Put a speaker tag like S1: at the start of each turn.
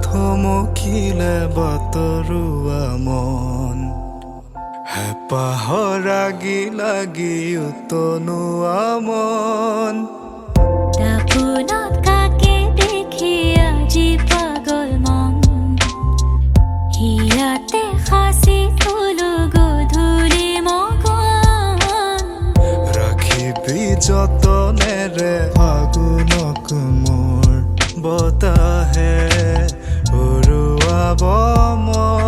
S1: থমকিলে বতৰুৱা মন হেঁপাহৰ লাগি লাগি উতনুৱা মন
S2: দাপোনত কাকে দেখি আজি পাগল মন হিয়াতে সাঁচি থলো গধূলি মগন
S1: ৰাখিবি যতনেৰে ফাগুনক মোৰ বতাহে উৰুৱাব মন